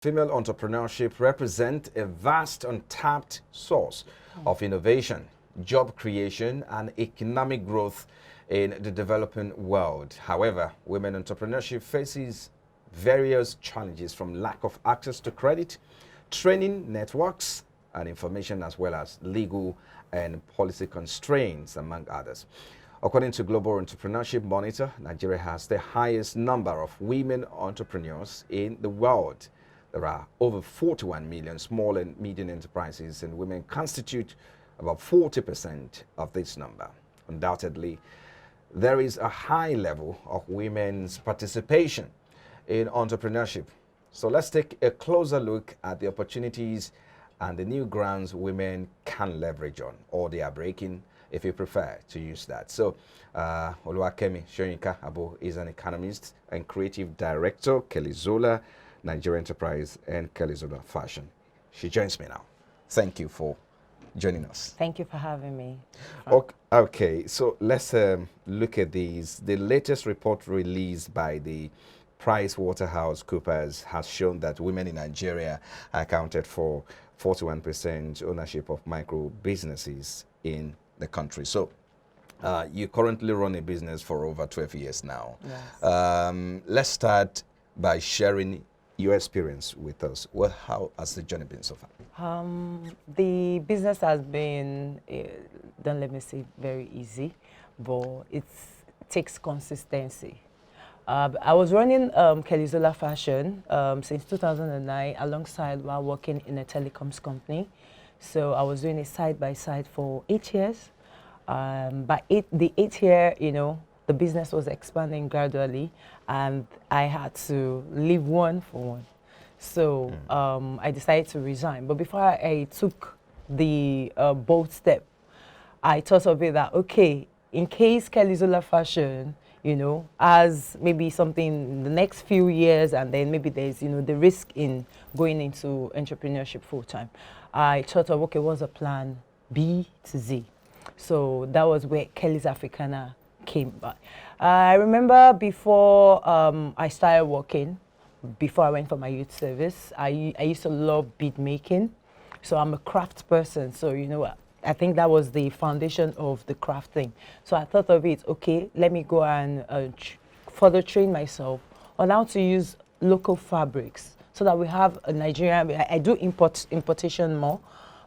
Female entrepreneurship represents a vast untapped source of innovation, job creation, and economic growth in the developing world. However, women entrepreneurship faces various challenges from lack of access to credit, training networks, and information, as well as legal and policy constraints, among others. According to Global Entrepreneurship Monitor, Nigeria has the highest number of women entrepreneurs in the world. There are over 41 million small and medium enterprises, and women constitute about 40% of this number. Undoubtedly, there is a high level of women's participation in entrepreneurship. So let's take a closer look at the opportunities and the new grounds women can leverage on, or they are breaking, if you prefer to use that. So, Oluwakemi Shoyinka Abo is an economist and creative director, Kelly Zola, Nigerian Enterprise, and Kelly Zola Fashion. She joins me now. Thank you for joining us. Thank you for having me. Okay, so let's look at these. The latest report released by the PricewaterhouseCoopers has shown that women in Nigeria accounted for 41% ownership of micro businesses in the country. So you currently run a business for over 12 years now. Yes. Let's start by sharing your experience with us. Well, how has the journey been so far? The business has been, don't let me say very easy, but it takes consistency. I was running Kelly Zola Fashion since 2009 alongside while working in a telecoms company. So I was doing it side by side for 8 years. By the 8th year, the business was expanding gradually, and I had to leave one for one. So I decided to resign. But before I took the bold step, I thought of it that, okay, in case Kelly Zola Fashion, as maybe something in the next few years, and then maybe there's, the risk in going into entrepreneurship full time, I thought of, okay, what's the plan B to Z? So that was where Kelly's Africana came by. I remember before I started working, before I went for my youth service, I used to love bead making. So I'm a craft person. So, I think that was the foundation of the craft thing. So I thought of it, okay, let me go and further train myself on how to use local fabrics so that we have a Nigerian, I do importation more,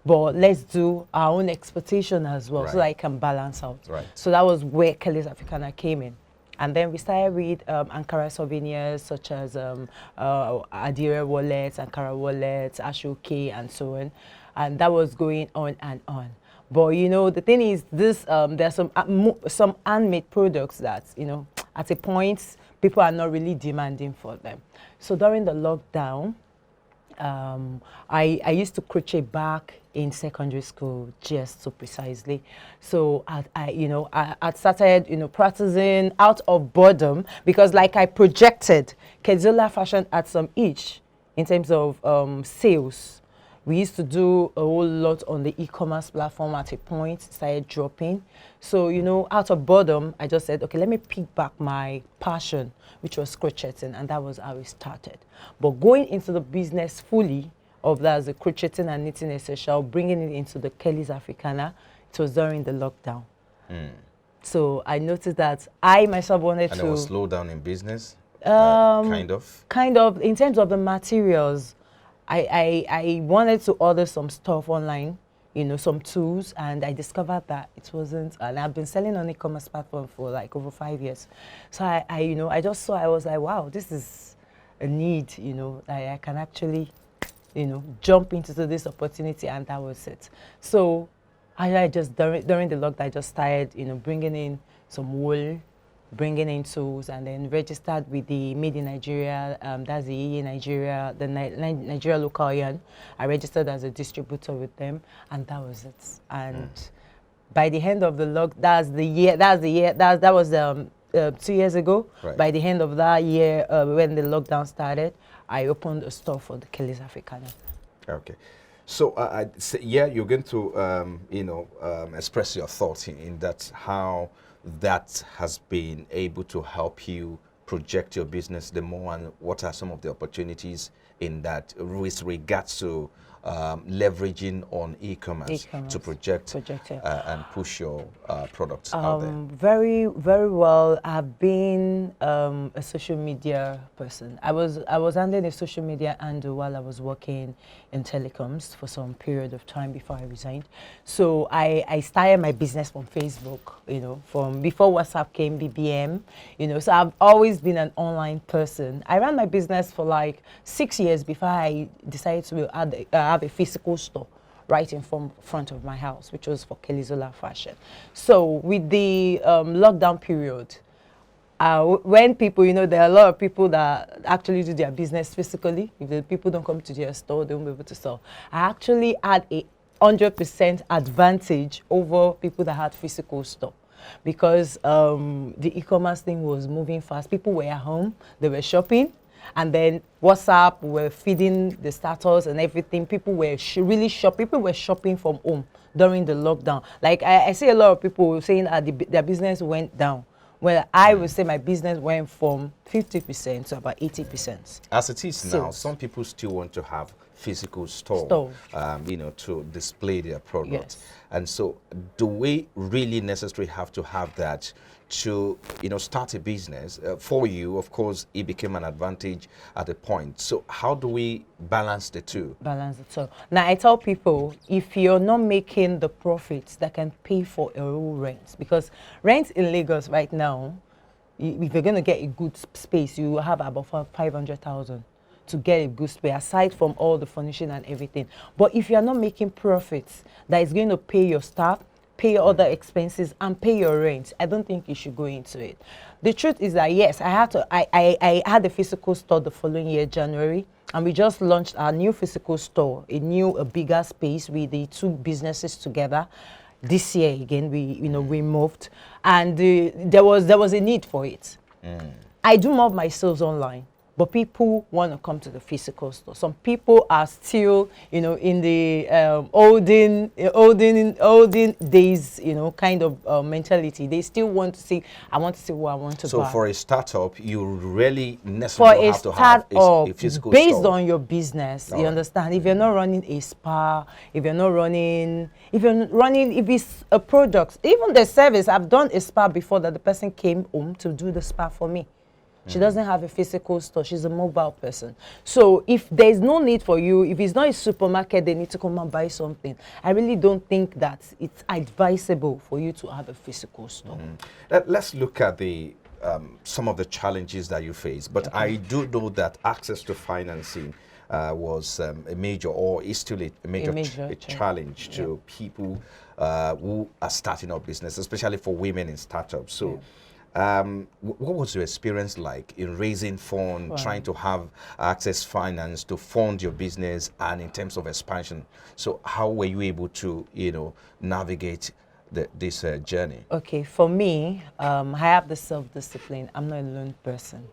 but let's do our own exportation as well, so that it can balance out. Right. So that was where Kelly's Africana came in. And then we started with Ankara souvenirs such as Adire wallets, Ankara wallets, Ashoke, and so on. And that was going on and on. But the thing is, this there's some handmade products that at a point people are not really demanding for them. So during the lockdown, I used to crochet back in secondary school, just so precisely. So I started practicing out of boredom, because like I projected, Kelly Zola Fashion had some itch in terms of sales. We used to do a whole lot on the e-commerce platform at a point, started dropping. So, out of boredom, I just said, okay, let me pick back my passion, which was crocheting, and that was how it started. But going into the business fully of that, as the crocheting and knitting essential, bringing it into the Kelly's Africana, it was during the lockdown. So I noticed that I myself wanted to... And there was slowdown in business, kind of? Kind of, in terms of the materials. I wanted to order some stuff online, some tools, and I discovered that it wasn't, and I've been selling on e-commerce platform for like over 5 years. So I just saw, I was like, wow, this is a need, I can actually, jump into this opportunity, and that was it. So I just, during the lockdown, I just started, bringing in some wool, bringing in tools, and then registered with the Made in Nigeria, that's the EE Nigeria, the Nigeria local yarn. I registered as a distributor with them, and that was it. And by the end of the that was 2 years ago. Right. By the end of that year, when the lockdown started, I opened a store for the Kelly's Africana. Okay. So you're going to express your thoughts in that, how that has been able to help you project your business the more, and what are some of the opportunities in that with regards to leveraging on e-commerce to project and push your products out there? Very, very well. I've been a social media person. I was handling a social media handle while I was working in telecoms for some period of time before I resigned. So I started my business from Facebook, you know, from before WhatsApp came, BBM, you know. So I've always been an online person. I ran my business for like 6 years before I decided to have a physical store right in front of my house, which was for Kelizola Fashion. So with the lockdown period, when people, you know, there are a lot of people that actually do their business physically. If the people don't come to their store, they won't be able to sell. I actually had a 100% advantage over people that had physical store, because the e-commerce thing was moving fast. People were at home, they were shopping, and then WhatsApp were feeding the status and everything. People were really shopping. People were shopping from home during the lockdown. Like I see a lot of people saying that their business went down. Well, I would say my business went from 50% to about 80%. As it is now, some people still want to have physical store. You know, to display their products. Yes. And so, do we really necessarily have to have that to, you know, start a business? For you, of course, it became an advantage at a point. So how do we balance the two? Balance the two. Now, I tell people, if you're not making the profits that can pay for a real rent, because rent in Lagos right now, if you're going to get a good space, you have about 500,000 to get a good space, aside from all the furnishing and everything. But if you're not making profits that is going to pay your staff, pay your other expenses, and pay your rent, I don't think you should go into it. The truth is that, yes, I had a physical store the following year, January, and we just launched our new physical store, a bigger space with the two businesses together. This year again, we moved, and there was a need for it. I do more of my sales online, but people want to come to the physical store. Some people are still, you know, in the olden days, you know, kind of mentality. They still want to see, I want to see what I want to buy. So for a startup, you really necessarily have to have a physical based store. on your business, you understand? If you're not running a spa, if it's a product, even the service, I've done a spa before that the person came home to do the spa for me. She doesn't have a physical store. She's a mobile person. So if there's no need for you, if it's not a supermarket, they need to come and buy something. I really don't think that it's advisable for you to have a physical store. Let's look at the some of the challenges that you face. But I do know that access to financing was a major, or is still a major challenge to people who are starting up business, especially for women in startups. So. What was your experience like in raising funds, trying to have access finance to fund your business, and in terms of expansion? So how were you able to, you know, navigate this journey? Okay, for me, I have the self-discipline. I'm not a loan person.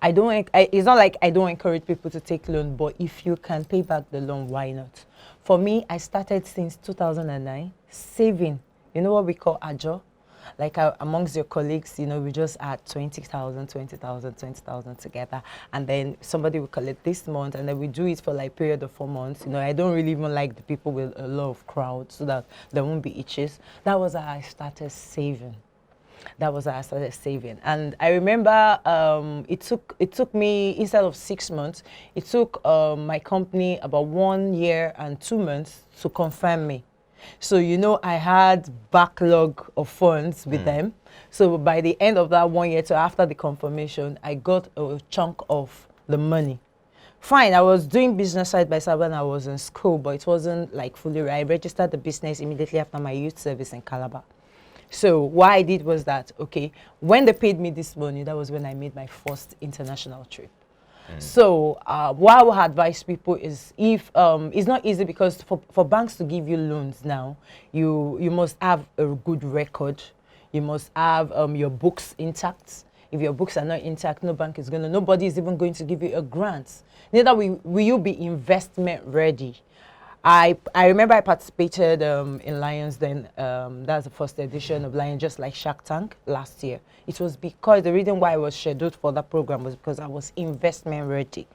It's not like I don't encourage people to take loan, but if you can pay back the loan, why not? For me, I started since 2009 saving. You know what we call ajo? Like amongst your colleagues, you know, we just add 20,000 together, and then somebody will collect this month, and then we do it for like a period of 4 months. You know, I don't really even like the people with a lot of crowd, so that there won't be itches. That was how I started saving. And I remember it took me, instead of 6 months, it took my company about 1 year and 2 months to confirm me. So, you know, I had backlog of funds with them. So by the end of that 1 year, so after the confirmation, I got a chunk of the money. Fine, I was doing business side by side when I was in school, but it wasn't like fully right. I registered the business immediately after my youth service in Calabar. So what I did was that, okay, when they paid me this money, that was when I made my first international trip. So what I would advise people is, if it's not easy, because for banks to give you loans now, you must have a good record. You must have your books intact. If your books are not intact, nobody is even going to give you a grant. Neither will you be investment ready. I remember I participated in Lions then. That's the first edition of Lions, just like Shark Tank last year. It was because the reason why I was scheduled for that program was because I was investment ready.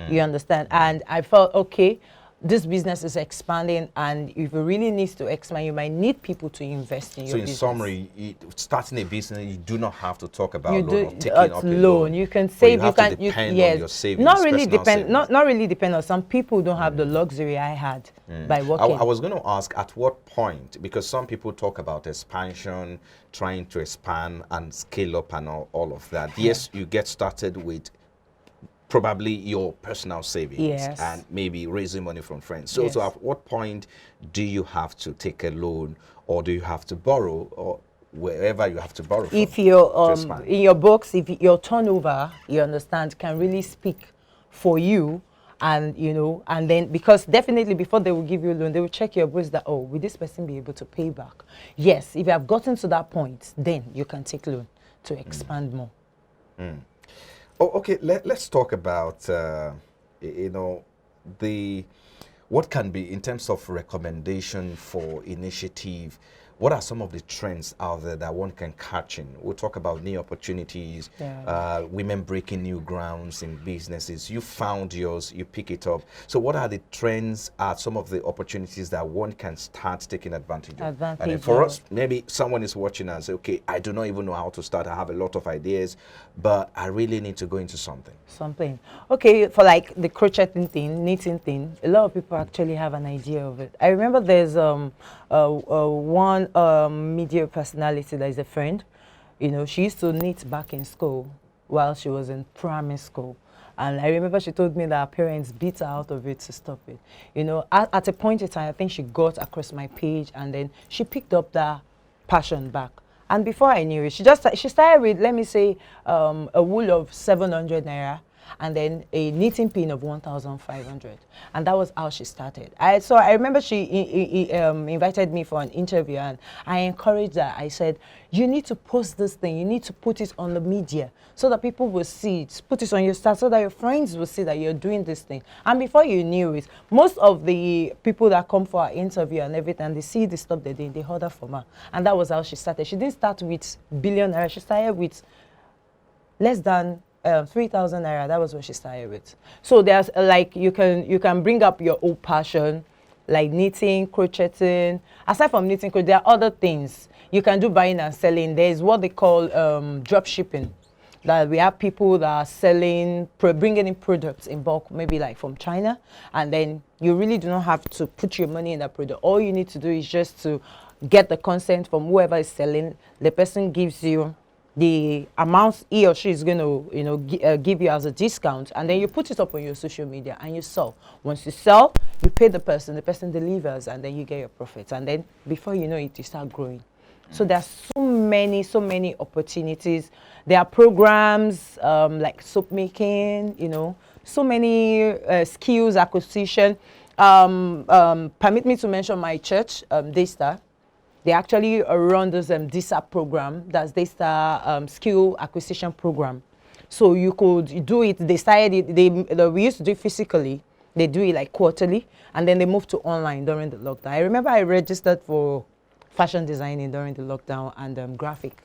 You understand? And I felt, okay, this business is expanding, and if it really needs to expand, you might need people to invest in your business. So in summary, starting a business, you do not have to talk about You loan do or taking up a loan. You can But save. you have to depend on your savings. Not really personal depend. savings. Not really depend on. Some people don't have the luxury I had by working. I was going to ask, at what point, because some people talk about expansion, trying to expand and scale up and all of that. Yes, you get started with probably your personal savings and maybe raising money from friends. So, so at what point do you have to take a loan, or do you have to borrow, or wherever you have to borrow from? If you're in your books, if your turnover, you understand, can really speak for you, and you know, and then, because definitely before they will give you a loan, they will check your books that, oh, will this person be able to pay back? Yes, if you have gotten to that point, then you can take loan to expand more. Oh, okay. Let's talk about you know, what can be in terms of recommendation for initiative. What are some of the trends out there that one can catch in? We'll talk about new opportunities, women breaking new grounds in businesses. You found yours, you pick it up. So what are the trends, are some of the opportunities that one can start taking advantage of? And then for us, maybe someone is watching and say, okay, I do not even know how to start. I have a lot of ideas, but I really need to go into something. Okay, for like the crocheting thing, knitting thing, a lot of people actually have an idea of it. I remember there's one media personality that is a friend. You know, she used to knit back in school while she was in primary school. And I remember she told me that her parents beat her out of it to stop it. You know, at a point in time, I think she got across my page, and then she picked up that passion back. And before I knew it, she started with, let me say, a wool of 700 naira, and then a knitting pin of 1,500, and that was how she started. So I remember she invited me for an interview, and I encouraged her. I said, you need to post this thing, you need to put it on the media so that people will see it, put it on your stats so that your friends will see that you're doing this thing. And before you knew it, most of the people that come for our interview and everything, they see the stuff they're doing, they order from her. And that was how she started. She didn't start with billion naira, she started with less than 3,000 naira. That was what she started with. So there's like, you can bring up your old passion, like knitting, crocheting. Aside from knitting, there are other things you can do, buying and selling. There's what they call drop shipping. That we have people that are selling, bringing in products in bulk, maybe like from China, and then you really do not have to put your money in that product. All you need to do is just to get the consent from whoever is selling. The person gives you the amount he or she is going to, you know, give you as a discount, and then you put it up on your social media and you sell. Once you sell, you pay the person delivers, and then you get your profits, and then before you know it, you start growing. So there's so many opportunities. There are programs like soap making, you know, so many skills acquisition. Permit me to mention my church, Daystar. They actually run this DSAP program, that's Daystar Skill Acquisition Program. So you could do it, they started it, we used to do it physically, they do it like quarterly, and then they moved to online during the lockdown. I remember I registered for fashion designing during the lockdown, and graphic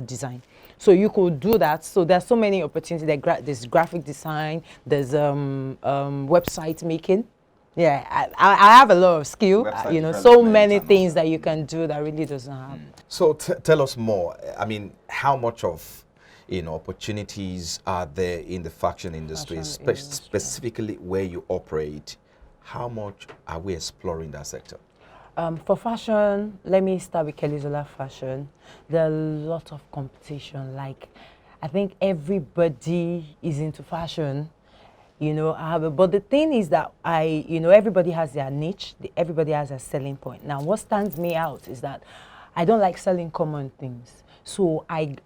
design. So you could do that. So there's so many opportunities. There's graphic design, there's website making. Yeah, I have a lot of skill, you know, so many things that you can do that really doesn't have. So tell us more. I mean, how much of, you know, opportunities are there in the fashion industry, specifically where you operate? How much are we exploring that sector? For fashion, let me start with Kelizola Fashion. There are a lot of competition. Like, I think everybody is into fashion. You know, but the thing is that you know, everybody has their niche, everybody has a selling point. Now, what stands me out is that I don't like selling common things. So that's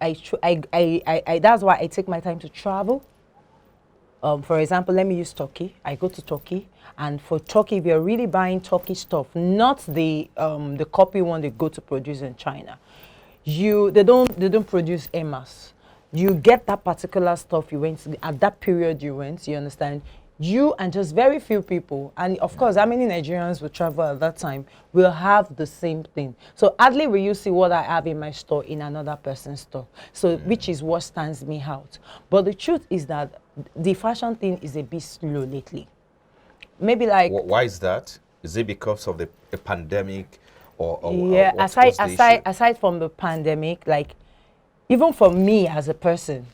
why I take my time to travel. For example, let me use Turkey. I go to Turkey, and for Turkey, if you're really buying Turkey stuff, not the copy one they go to produce in China, they don't produce emas. You get that particular stuff you went to, at that period you went, you understand, you and just very few people, and of course, how many Nigerians will travel at that time, will have the same thing. So hardly will you see what I have in my store in another person's store. So which is what stands me out. But the truth is that the fashion thing is a bit slow lately. Maybe like Why is that? Is it because of the pandemic, or yeah, what's the issue? aside from the pandemic, like even for me as a person,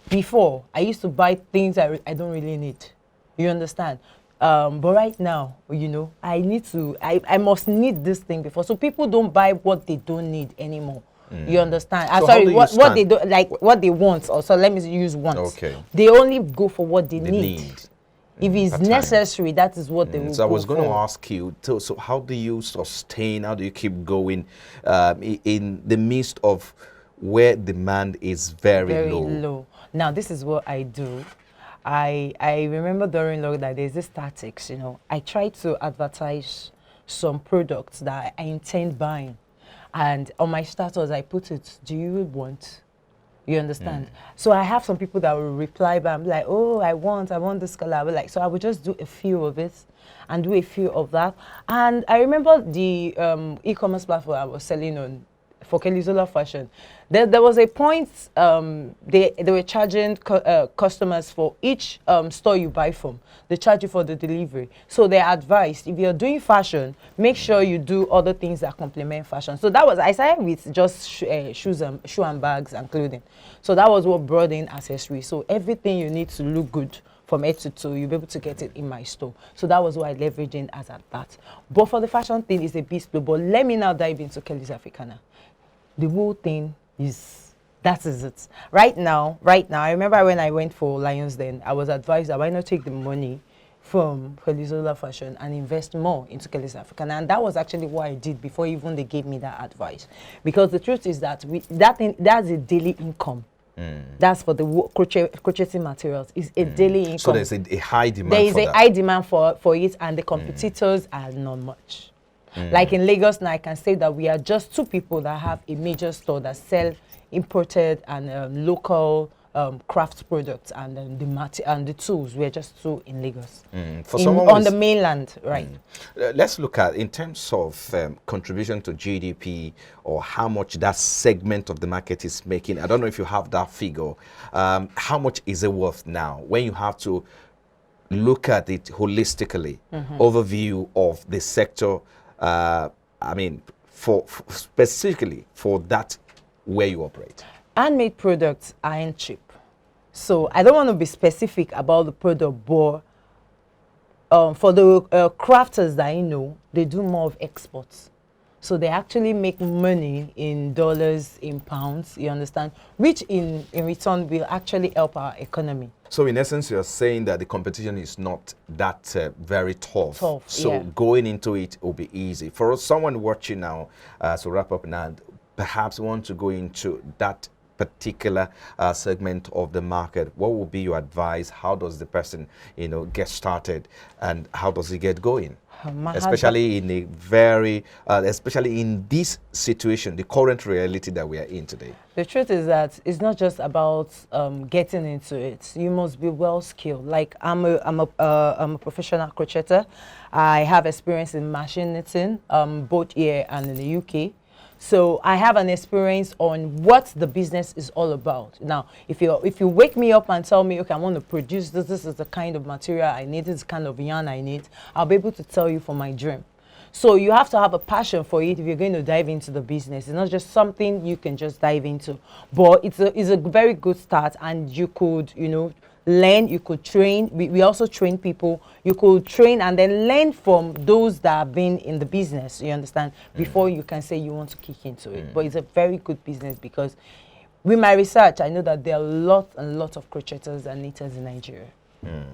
before I used to buy things I don't really need. You understand? But right now, you know, I must need this thing before. So people don't buy what they don't need anymore. You understand? So how Sorry, do you what they stand- don't like, what they want. Or so let me use want. Okay. They only go for what they The need. need. If it's at times. necessary, that is what they will So I go was going to for. ask you, so how do you sustain, how do you keep going in the midst of where demand is very low? Now, this is what I do. I remember during lockdown, there's this tactics, you know. I try to advertise some products that I intend buying. And on my status, I put it, do you want? You understand? So I have some people that will reply back. I'm like, oh, I want this color. But like, so I would just do a few of it and do a few of that. And I remember the e-commerce platform I was selling on for Kelizola Fashion. There was a point they were charging customers for each store you buy from. They charge you for the delivery. So they advised, if you're doing fashion, make sure you do other things that complement fashion. So that was, I started with just shoes and bags and clothing. So that was what brought in accessories. So everything you need to look good from head to toe, you'll be able to get it in my store. So that was what I leveraged in as at that. But for the fashion thing, it's a bit slow. But let me now dive into Kelly's Africana. The whole thing is, that is it. Right now, I remember when I went for Lions Den, I was advised that why not take the money from Kelizola Fashion and invest more into Kelly's Africana. And that was actually what I did before even they gave me that advice. Because the truth is that that's a daily income. That's for the crocheting materials. It's a daily income. So there's a high demand there is for a that. high demand for it, and the competitors are not much. Like in Lagos now, I can say that we are just two people that have a major store that sell imported and local craft products and the tools. We are just two in Lagos. For someone on the mainland, right? Let's look at, in terms of contribution to GDP, or how much that segment of the market is making. I don't know if you have that figure. How much is it worth now when you have to look at it holistically, overview of the sector? I mean, for specifically for that where you operate. Handmade products aren't cheap. So I don't want to be specific about the product, but for the crafters that I know, they do more of exports. So they actually make money in dollars, in pounds, you understand, which in return will actually help our economy. So in essence, you're saying that the competition is not that very tough. So yeah. going into it will be easy. For someone watching now, so wrap up now, perhaps want to go into that particular segment of the market, what would be your advice? How does the person, get started, and how does he get going? Especially in a very, especially in this situation, the current reality that we are in today. The truth is that it's not just about getting into it. You must be well skilled. Like I'm a professional crocheter. I have experience in machine knitting, both here and in the UK. So I have an experience on what the business is all about. Now, if you wake me up and tell me, okay, I want to produce this is the kind of material I need, this is the kind of yarn I need, I'll be able to tell you for my dream. So you have to have a passion for it if you're going to dive into the business. It's not just something you can just dive into, but it's a very good start, and you could, learn, you could train. We also train people. You could train and then learn from those that have been in the business, you understand, before you can say you want to kick into it. But it's a very good business, because with my research, I know that there are lots and lots of crocheters and knitters in Nigeria.